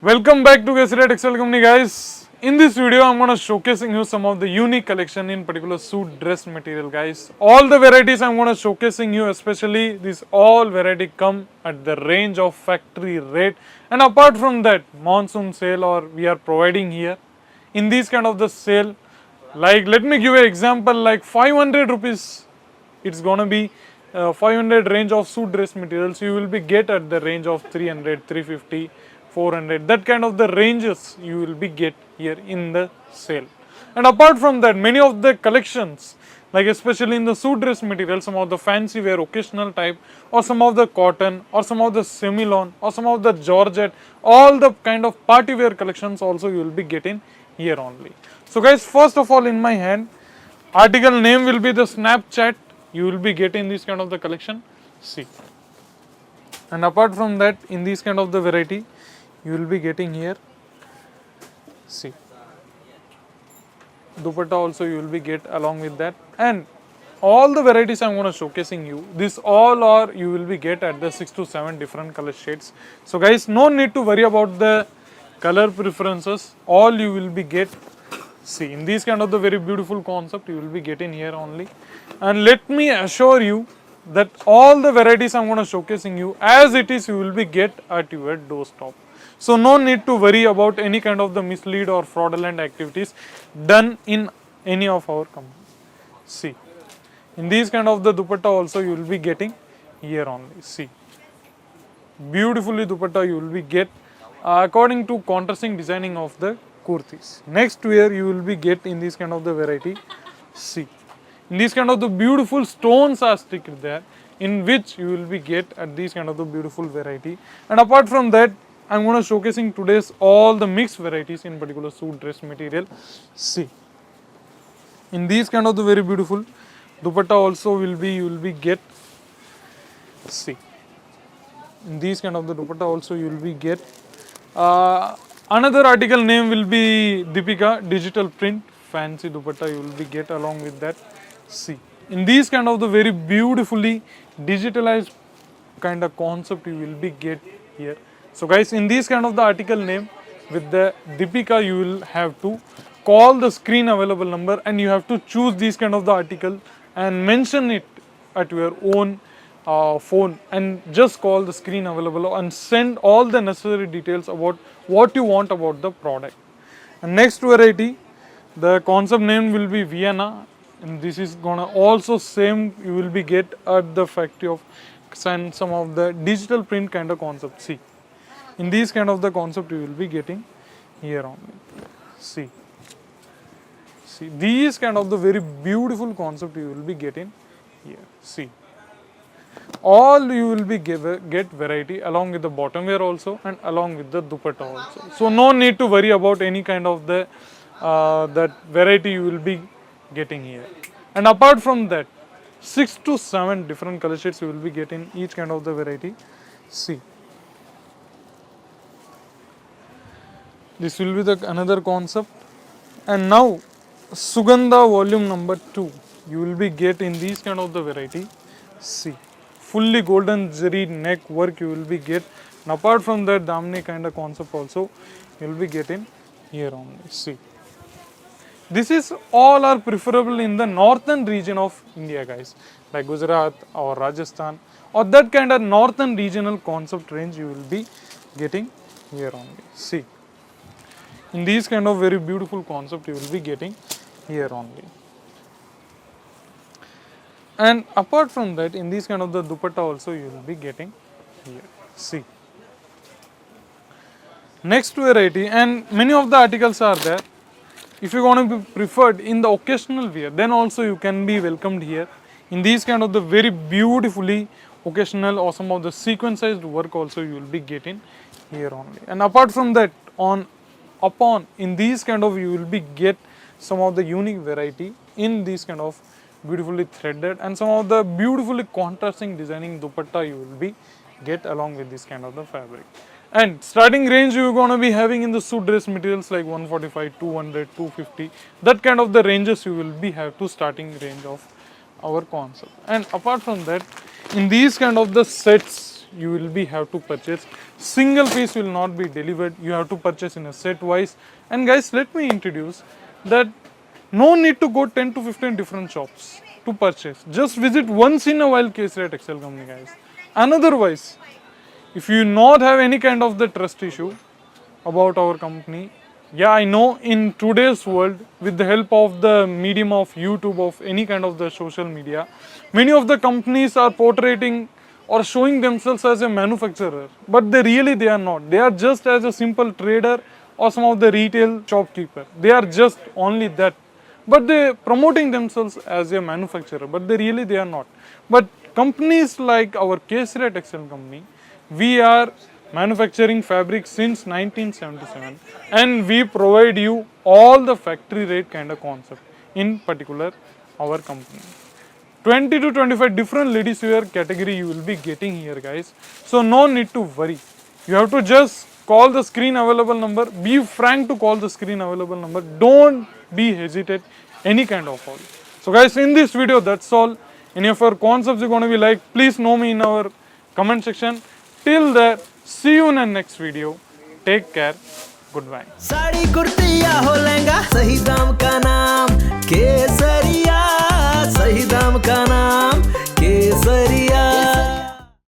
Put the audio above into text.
Welcome back to Kesaria Textile Company, guys. In this video, I'm going to showcasing you some of the unique collection, in particular suit dress material, guys. All the varieties I'm going to showcasing you, especially these all variety come at the range of factory rate. And apart from that, monsoon sale or we are providing here in these kind of the sale. Like, let me give an example. Like 500 rupees, it's gonna be 500 range of suit dress materials. You will be get at the range of 300, 350. 400, that kind of the ranges you will be get here in the sale. And apart from that, many of the collections, like especially in the suit dress material, some of the fancy wear occasional type, or some of the cotton, or some of the semi-lawn, or some of the georgette, all the kind of party wear collections also you will be getting here only. So guys, first of all, in my hand, article name will be the Snapchat. You will be getting this kind of the collection. See. And apart from that, in this kind of the variety, you will be getting here. See, dupatta also you will be get along with that, and all the varieties I'm going to showcasing you. This all are you will be get at the 6 to 7 different color shades. So guys, no need to worry about the color preferences. All you will be get. See, in this kind of the very beautiful concept you will be getting here only. And let me assure you that all the varieties I'm going to showcasing you as it is you will be get at your doorstep. So no need to worry about any kind of the mislead or fraudulent activities done in any of our company. See, in these kind of the dupatta also you will be getting here only. See, beautifully dupatta you will be get according to contrasting designing of the kurtis. Next wear you will be get in this kind of the variety. See, in this kind of the beautiful stones are sticked there, in which you will be get at this kind of the beautiful variety. And apart from that, I'm going to showcasing today's all the mixed varieties, in particular suit dress material. See, in these kind of the very beautiful dupatta also will be you will be get. See, in these kind of the dupatta also you will be get. Another article name will be Deepika digital print fancy dupatta you will be get along with that. See, in these kind of the very beautifully digitalized kind of concept you will be get here. So guys, in this kind of the article name with the Deepika, you will have to call the screen available number and you have to choose this kind of the article and mention it at your own phone and just call the screen available and send all the necessary details about what you want about the product. And next variety, the concept name will be Vienna, and this is gonna also same you will be get at the factory of some of the digital print kind of concept. See, in these kind of the concept you will be getting here only. See, these kind of the very beautiful concept you will be getting here. See, all you will be get variety along with the bottom wear also and along with the dupatta also. So no need to worry about any kind of the that variety you will be getting here. And apart from that, 6 to 7 different color shades you will be getting each kind of the variety. See, this will be the another concept. And now Sugandha volume number 2 you will be get in these kind of the variety. See, fully golden zari neck work you will be get, and apart from that damne kind of concept also you will be getting here only. See, this is all are preferable in the northern region of India, guys, like Gujarat or Rajasthan or that kind of northern regional concept range you will be getting here only. See, in these kind of very beautiful concept you will be getting here only. And apart from that, in this kind of the dupatta also you will be getting here. See, next variety, and many of the articles are there. If you want to be preferred in the occasional wear, then also you can be welcomed here. In these kind of the very beautifully occasional or some of the sequenced work also you will be getting here only. And apart from that, in these kind of you will be get some of the unique variety in these kind of beautifully threaded and some of the beautifully contrasting designing dupatta you will be get along with this kind of the fabric. And starting range you are going to be having in the suit dress materials like 145, 200, 250, that kind of the ranges you will be have to starting range of our concept. And apart from that, in these kind of the sets you will be have to purchase. Single piece will not be delivered. You have to purchase in a set wise. And guys, let me introduce that no need to go 10 to 15 different shops to purchase. Just visit once in a while Kesaria Textile Company, guys. Otherwise, if you not have any kind of the trust issue about our company, yeah, I know in today's world, with the help of the medium of YouTube, of any kind of the social media, many of the companies are portraying or showing themselves as a manufacturer, but they are not. They are just as a simple trader or some of the retail shopkeeper. They are just only that, but they promoting themselves as a manufacturer, but they are not. But companies like our Kesaria Textile Company, we are manufacturing fabric since 1977, and we provide you all the factory rate kind of concept, in particular our company. 20 to 25 different ladies wear category you will be getting here, guys. So no need to worry. You have to just call the screen available number. Be frank to call the screen available number. Don't be hesitate any kind of all. So guys, in this video, that's all. Any of our concepts you're going to be like, please know me in our comment section. Till there, see you in the next video. Take care. Goodbye. Sari kurti या हो लहंगा सही दाम का ना